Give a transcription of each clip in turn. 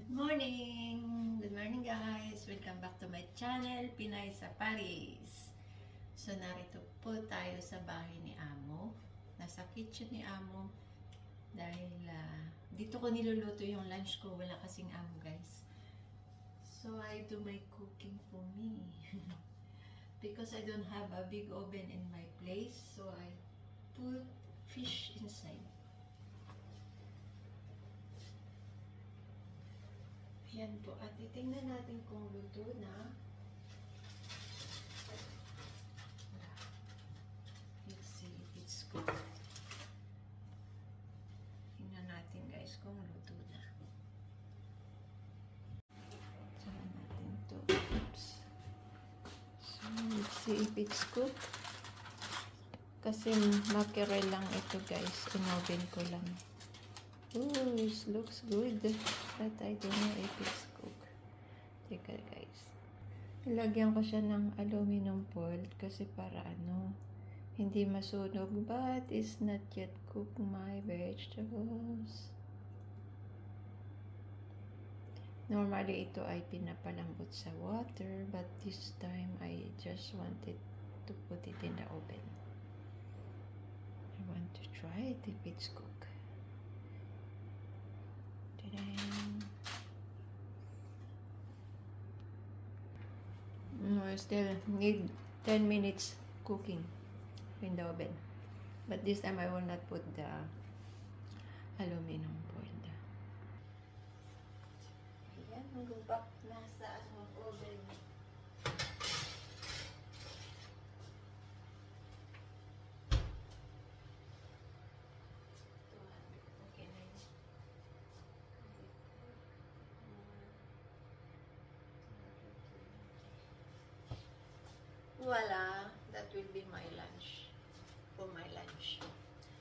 Morning! Good morning guys! Welcome back to my channel, Pinay sa Paris. So narito po tayo sa bahay ni Amo. Nasa kitchen ni Amo. Dahil dito ko niluluto yung lunch ko. Wala kasing Amo guys. So I do my cooking for me. Because I don't have a big oven in my place. So I put fish inside. Ayan po. At itingnan natin kung luto na. Let's see if it's good. Tingnan natin guys kung luto na. Saan natin ito. Oops. So, let's see if it's cooked. Kasi mackerel lang ito guys. In-oven ko lang. Ooh, it looks good. But I don't know if it's cooked. Teka guys. Ilagyan ko siya ng aluminum foil kasi para hindi masunog. But it's not yet cooked my vegetables. Normally ito ay pinapalambot sa water. But this time I just wanted to put it in the oven. I want to try it if it's cooked. No, I still need 10 minutes cooking in the oven. But this time I will not put the aluminum foil. Ayan, mag-back na sa oven. Okay na yun. Wala. That will be my lunch. For my lunch.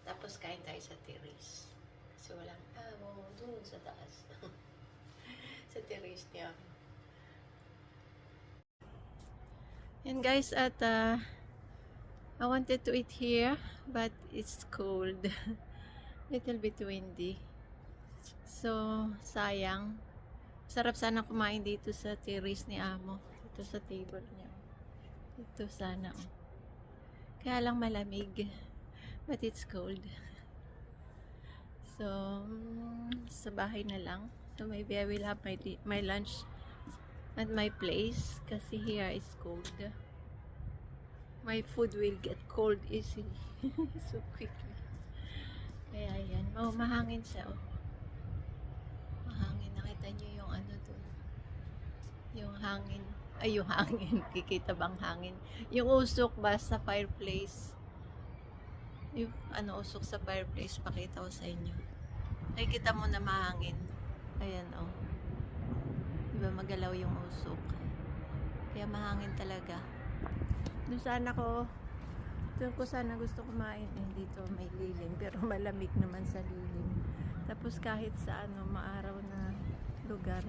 Tapos kain tayo sa terrace. Kasi walang doon sa taas. Sa terrace niya. And guys, at I wanted to eat here, but it's cold. Little bit windy. So, sayang. Sarap sana kumain dito sa terrace ni Amo. Dito sa table niya. Ito sana. Kaya lang malamig. But it's cold. So, sa bahay na lang. So, maybe I will have my lunch at my place. Kasi here is cold. My food will get cold easily. So quickly. Kaya yan. Mahangin siya. Mahangin. Nakita niyo yung doon. Yung hangin. Ay, yung hangin. Kikita bang hangin? Yung usok ba sa fireplace? Yung usok sa fireplace, pakita ko sa inyo. Ay, kita mo na mahangin. Ayan, diba magalaw yung usok? Kaya mahangin talaga. Doon ko sana gusto kumain. Dito may lilim, pero malamig naman sa lilim. Tapos kahit sa maaraw na lugar,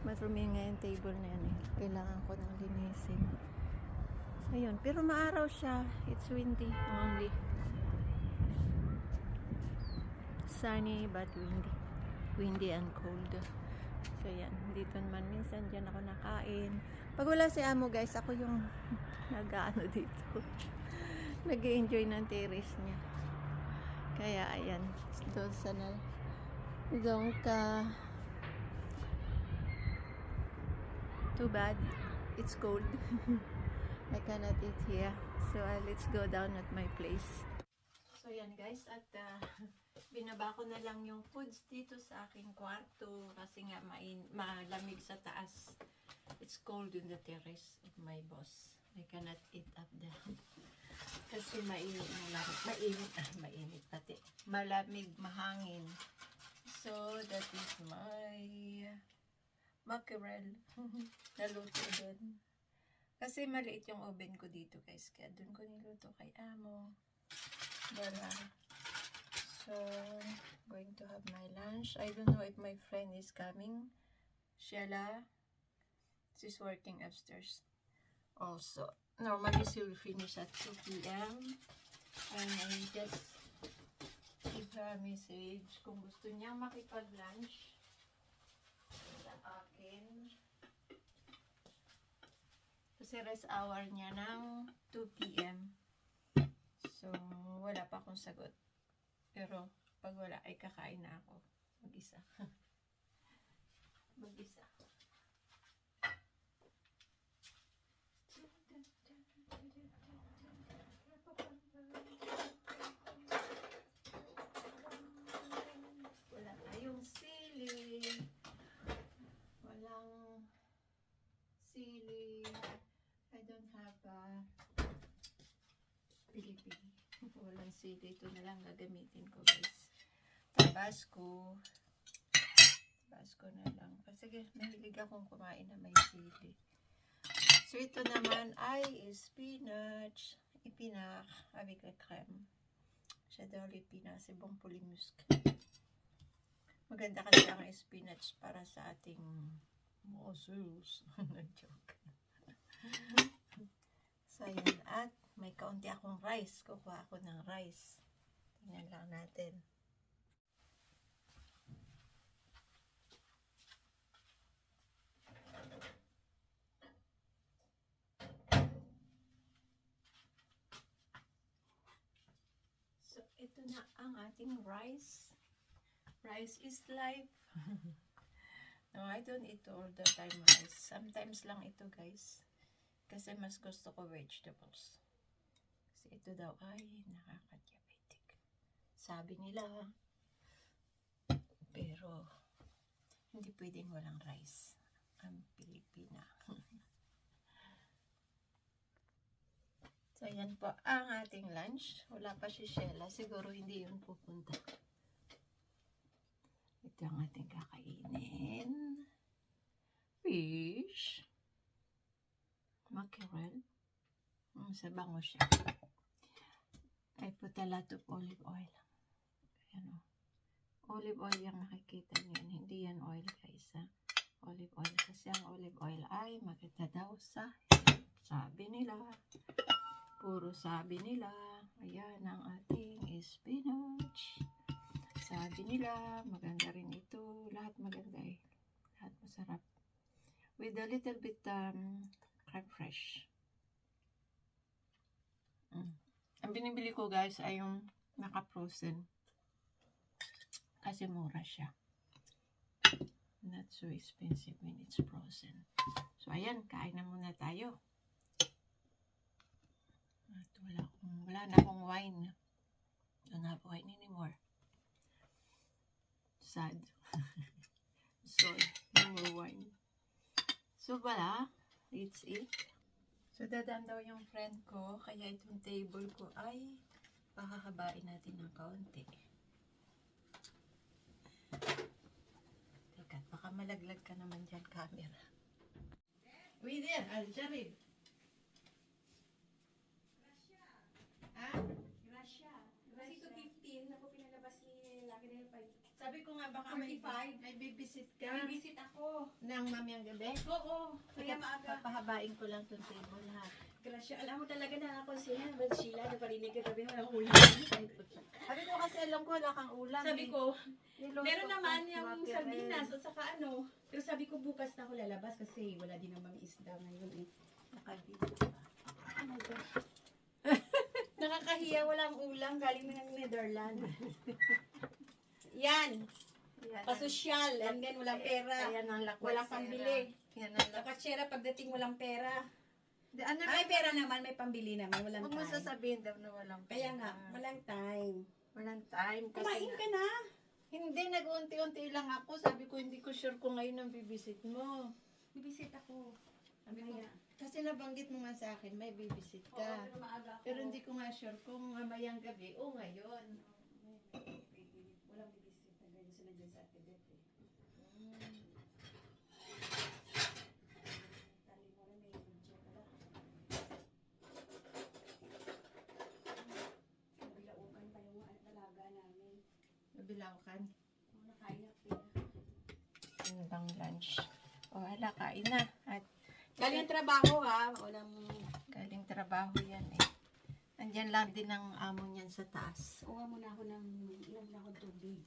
marumi nga yung table na yan Kailangan ko nang linisin. Ayun, pero maaraw siya. It's windy only. Sunny but windy. Windy and cold. So yan, dito naman minsan dyan ako nakain. Pag wala si Amo guys, ako yung dito. Nag-enjoy ng terrace niya. Kaya ayan, doon sana. Doon ka. Too bad. It's cold. I cannot eat here. So let's go down at my place. So yan guys, at binaba ko na lang yung foods dito sa aking kwarto kasi nga malamig sa taas. It's cold in the terrace of my boss. I cannot eat up there. Kasi mainit pati. Malamig, mahangin. So that is my mackerel. Naluto doon. Kasi maliit yung oven ko dito guys. Kaya doon ko niluto kay Amo. So, going to have my lunch. I don't know if my friend is coming. Sheila. She's working upstairs. Also, normally she will finish at 2 p.m. And I just give her a message kung gusto niya makipag-lunch. natin. Kasi rest hour niya ng 2 p.m. So, wala pa akong sagot. Pero, pag wala, ay kakain na ako. Mag-isa. Mag-isa. Wala tayong sili. Walang sili. I don't have pili-pili. Walang sili. Ito na lang gagamitin ko, guys. Tabasco. Tabasco na lang. Sige, mahilig akong kumain na may sili. So, ito naman ay spinach. Ipinak. Avec la crème. J'adore l'épinac. C'est bon pour les muscles. Maganda kasi ang spinach para sa ating muscles. Joke. So, yun. At may kaunti akong rice. Kukuha ako ng rice. Tingnan lang natin. So, ito na ang ating rice. Rice is life. No, I don't eat all the time rice. Sometimes lang ito, guys. Kasi mas gusto ko vegetables. Kasi ito daw ay nakaka-diabetic. Sabi nila. Pero, hindi pwedeng walang rice. Ang Pilipina. So, yan po ang ating lunch. Wala pa si Sheila. Siguro hindi yun pupunta. Ito ang ating kakainin. Fish. Mackerel. Sa bango siya. I put a lot of olive oil. Ayan o. Olive oil yung nakikita niyo. Hindi yan oil, guys. Ha? Olive oil. Kasi ang olive oil ay maganda daw sa sabi nila. Puro sabi nila. Ayan ang ating spinach. Sabi nila, maganda rin ito. Lahat maganda eh. Lahat masarap. With a little bit crème fresh. Ang binibili ko, guys, ay yung naka-frozen. Kasi mura siya. Not so expensive when it's frozen. So, ayan. Kain na muna tayo. At wala na akong wine. Don't have wine anymore. Sad. So, no more wine. So, wala. Let's eat. So, dadaan daw yung friend ko. Kaya itong table ko ay pahahabain natin ng kaunti. Teka, baka malaglag ka naman dyan, camera. Uy, there. Al-Jarib. Gracia. Kasi 215 ako pinalabas ni Lucky dahil 5. Sabi ko nga baka may 45. bibisit ka Bibisit ako. ng mamayang gabi. Oo. Kaya maaga. Papahabain ko lang itong table ha. Gracia, alam mo talaga na ako siya. Ba't Sheila, naparinig ka gabi walang ulam. Sabi ko kasi alam ko wala kang ulam. Sabi ko, Niluto meron ko naman ng yung mackerel. sardinas at saka ano. Pero sabi ko bukas na ako lalabas kasi wala din namang isda ngayon eh. Nakabili ka. Oh my gosh. Nakakahiya, walang ulam. Galing mo ng Netherlands. Yan. Yan Pasosyal. And then walang pera. Ayan ang lakwat. Walang pambili. Yan ang lakwat. Nakatsera pagdating walang pera. Ano May pera naman, may pambili naman, walang Huwag mo time. sasabihin daw na walang pera. Kaya nga, walang time. Walang time. Kasi Kumain ka na. Hindi, nag-unti-unti lang ako. Sabi ko, hindi ko sure kung ngayon ang bibisit mo. Bibisit ako. Sabi ko nga. Kasi nabanggit mo nga sa akin, may bibisit Oo, ka. pero maaga ako. Pero hindi ko nga sure kung mamayang gabi o ngayon. Walang bibisit na ganyan sila dyan sa Tibet eh. Tali mo rin, may video pala. Nabilaukan pa yung dalaga namin. Nabilangkan. Nakain na pera. Ano bang lunch? O, hala, kain na. At Galing ang trabaho ha. Walang... galing trabaho yan eh. Andyan lang din ang amo niyan sa taas. Kuha muna ako ng ilang na ako tubig.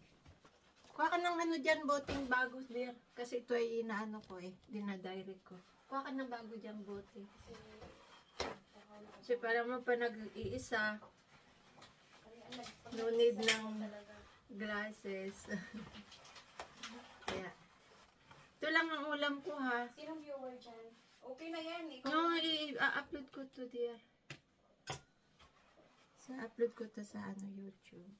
Kuha ka ng ano dyan, boting bago, dear. Kasi ito ay inaano ko eh. Dinadirect ko. Kuha ka ng bago dyan, bote. Kasi para mo pa nag-iisa, no need ng glasses. Kaya, ito lang ang ulam ko ha. Sinong viewer dyan? Okay na yan. Ikaw. No, i-upload ko to dear. Upload ko to sa ano, YouTube.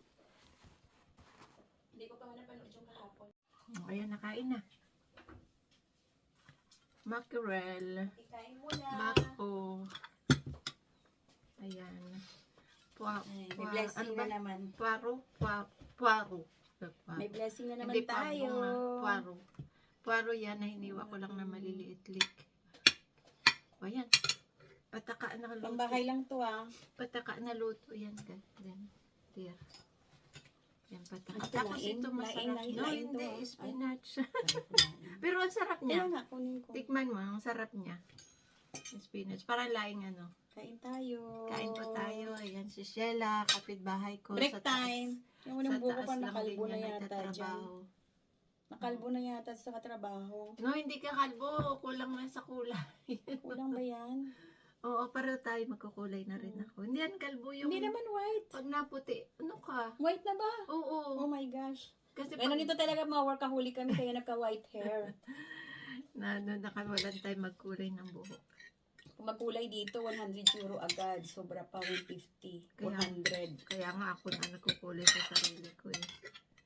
Hindi ko pa nga napanood yung kahapon. Ayan, nakain na. Mackerel. Ikain mo na. Mako. Ayan. May blessing na naman. Puaro. May blessing na naman Hindi tayo. Puaro. Puaro yan na hiniwa ko lang na maliliit-lik. O yan. Pataka na luto. Pambahay lang to ah. Pataka na luto yan. Then, dear. Yan, pataka. Ito, Tapos laing, ito masarap. laing, No, laing hindi. to. Spinach. Pero ang sarap niya. Kaya nga, kunin ko. Tikman mo, ang sarap niya. Yung spinach. Parang laing ano. Kain tayo. Kain po tayo. Ayan si Sheila, kapitbahay ko. Break sa taas. time. Yung unang buko pa nakalbo na yata dyan. nagtatrabaho. Nakalbo na yata sa katrabaho. No, hindi ka kalbo. Kulang lang sa kulay. Kulang ba yan? Oo, pareho tayo magkukulay na rin ako. Hindi yan kalbo yung... Hindi naman white. Pag naputi, ano ka? White na ba? Oo. Oh my gosh. Kasi Pero nito talaga mga workaholic kami kaya nagka-white hair. nakawalan tayo magkulay ng buhok. Kung magkulay dito, 100 euro agad. Sobra pa 150. Kaya- 400. Kaya nga ako na nagkukulay sa sarili ko eh.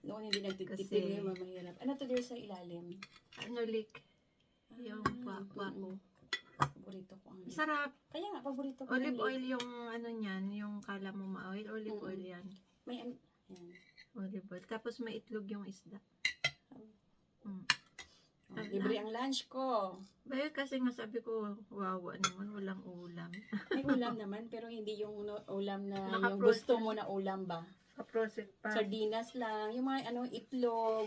Noon hindi nagtitipid Kasi- ngayon, mamahirap. Ano to there sa ilalim? Ano lik? Yung pakwa ko. Paborito ko ang Sarap. Kaya nga, paborito ko. Olive yung oil yung ano niyan, yung kala mo ma-oil, olive oil yan. May yan. Olive oil. Tapos may itlog yung isda. Oh, libre ang lunch ko. Bayo kasi nga sabi ko, wawa naman, walang ulam. May ulam naman, pero hindi yung ulam na yung Naka-process. gusto mo na ulam ba? Kaprosit pa. Sardinas lang, yung mga itlog.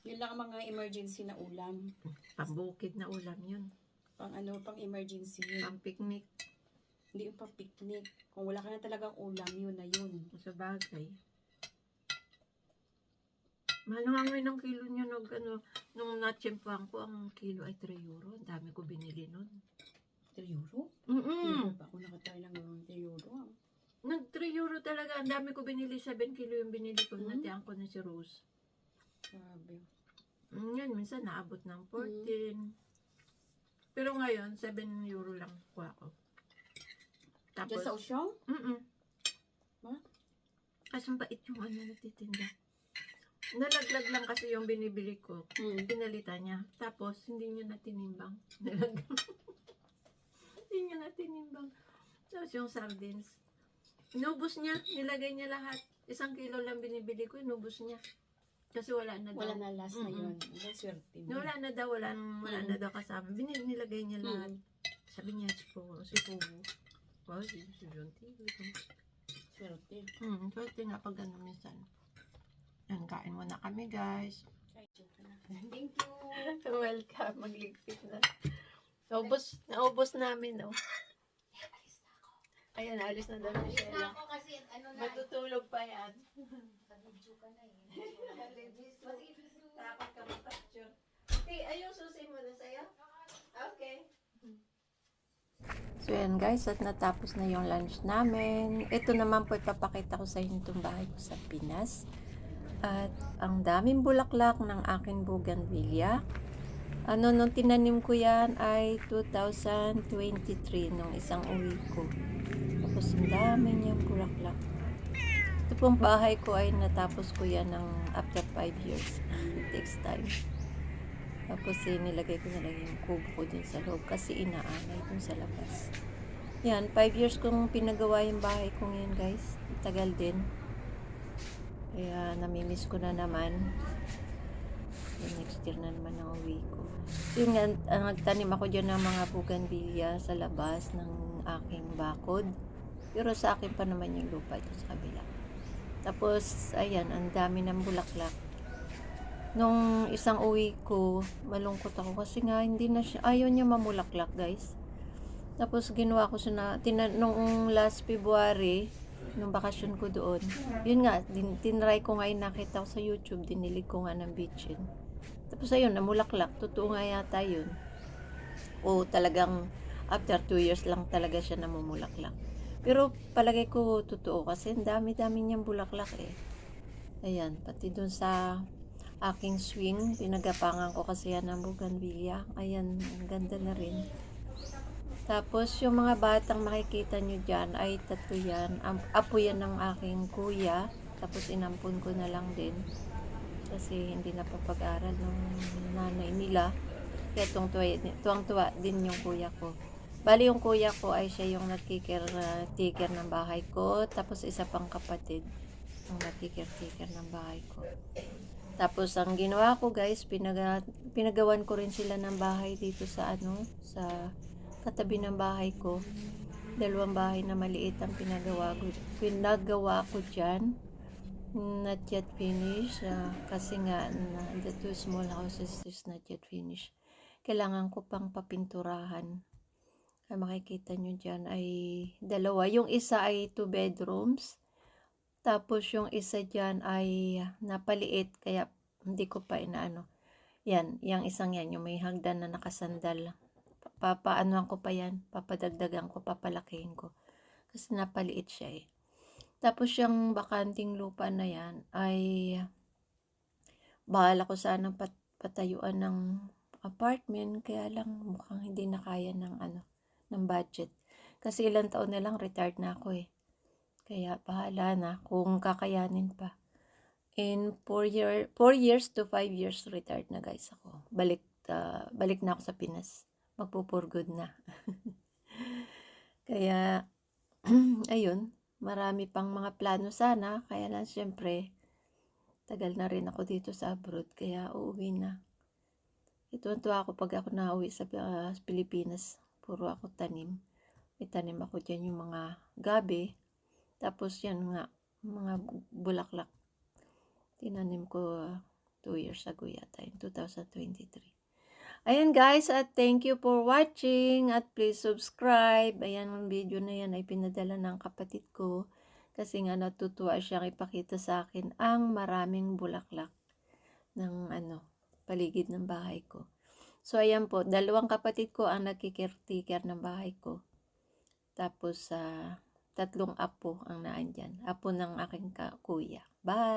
Yun lang ang mga emergency na ulam. Pambukid na ulam yun. Pang emergency yun. Pang picnic. Hindi yung pang picnic. Kung wala ka na talagang ulam, yun na yun. Sa bagay. Mahal nga ngayon ng kilo nyo. Nung natsyempuhan ko, ang kilo ay 3 euro. Ang dami ko binili nun. 3 euro? Mm-mm. Ako nakatry lang ng 3 euro. Nag 3 euro talaga. Ang dami ko binili. 7 kilo yung binili ko. Natiyan ko na si Rose. Sabi. Yan, minsan naabot ng 14. Pero ngayon, 7 euro lang kuha ko. Tapos, Diyan sa Osyong? Ma? Kasi bait yung ano natitinda. Nalaglag lang kasi yung binibili ko. Pinalitan niya. Tapos, hindi niya natinimbang. Hindi niya natinimbang. Tapos yung sardines. Inubos niya. Nilagay niya lahat. 1 kilo lang binibili ko. Inubos niya. Kasi wala na daw. Wala na last na yun. Ang swerte mo. Wala na daw. Wala na daw kasama. Nilagay niya lahat. Sabi niya, si Pogo. Wow, si Jonty. Swerte. Swerte nga pag ano minsan. Yan, kain muna kami guys. Thank you. Welcome. Magligpit na. Naubos namin, no? Ayan, alis na daw si Sheila. Ako kasi ano na. Matutulog pa yan. Video ka na eh. Takot ka mag-picture. Okay, ayun, susi mo na sa'yo? Okay. So yan guys, at natapos na yung lunch namin. Ito naman po ipapakita ko sa inyo itong bahay ko sa Pinas. At ang daming bulaklak ng aking bougainvillea. Nung tinanim ko yan ay 2023 nung isang uwi ko. Tapos ang dami niyang bulaklak. Ito pong bahay ko ay natapos ko yan ng after 5 years. It takes time. Tapos nilagay ko na lang yung kubo ko dun sa loob kasi inaanay dun sa labas. Yan, 5 years kong pinagawa yung bahay ko ngayon guys. Tagal din. Kaya namimiss ko na naman. Yung next year na naman ang uwi ko. So yun nga, nagtanim ako dyan ng mga bougainvillea sa labas ng aking bakod. Pero sa akin pa naman yung lupa ito sa kabila. Tapos, ayan, ang dami ng bulaklak. Nung isang uwi ko, malungkot ako kasi nga hindi na siya, ayaw niya mamulaklak guys. Tapos ginawa ko siya na, nung last February, nung bakasyon ko doon. Yun nga, tinry ko ngayon, nakita ko sa YouTube, dinilig ko nga ng bitchin. Tapos ayun, namulaklak. Totoo nga yata yun. O talagang after 2 years lang talaga siya namumulaklak. Pero palagay ko totoo kasi ang dami-dami niyang bulaklak eh. Ayan, pati dun sa aking swing, pinagapangan ko kasi yan ng bougainvillea. Ayan, ang ganda na rin. Tapos yung mga batang makikita nyo dyan ay tatlo yan. Apo yan ng aking kuya. Tapos inampun ko na lang din. Kasi hindi napapag-aral ng nanay nila. Kaya tuwang-tuwa din yung kuya ko. Bali yung kuya ko ay siya yung nagkikir-tikir ng bahay ko. Tapos isa pang kapatid ang nagkikir-tikir ng bahay ko. Tapos ang ginawa ko guys, pinagawan ko rin sila ng bahay dito sa sa katabi ng bahay ko. 2 bahay na maliit ang pinagawa ko dyan. Not yet finished kasi nga the 2 small houses is not yet finished. Kailangan ko pang papinturahan. Ay makikita nyo dyan ay 2. Yung isa ay 2 bedrooms. Tapos yung isa dyan ay napaliit kaya hindi ko pa inaano. Yan, yung isang yan, yung may hagdan na nakasandal. Papaanoan ko pa yan, papadagdagan ko, papalakihin ko. Kasi napaliit siya eh. Tapos yung bakanting lupa na yan ay bahala ko sanang patayuan ng apartment, kaya lang mukhang hindi na kaya ng budget. Kasi ilang taon na lang retired na ako eh. Kaya bahala na kung kakayanin pa. In 4 years to 5 years retired na guys ako. Balik na ako sa Pinas. Magpo-for good na. Kaya ayun, marami pang mga plano sana. Kaya lang syempre, tagal na rin ako dito sa abroad. Kaya uuwi na. Ituwa ako pag ako nauwi sa Pilipinas. Puro ako tanim. May tanim ako dyan yung mga gabi. Tapos yan nga, mga bulaklak. Tinanim ko 2 years ago yata, in 2023. Ayan guys, at thank you for watching. At please subscribe. Ayan, ang video na yan ay pinadala ng kapatid ko. Kasi nga natutuwa siyang ipakita sa akin ang maraming bulaklak ng paligid ng bahay ko. So ayan po, 2 kapatid ko ang nagkikirtiker ng bahay ko. Tapos 3 apo ang naandyan. Apo ng aking kuya. Bye!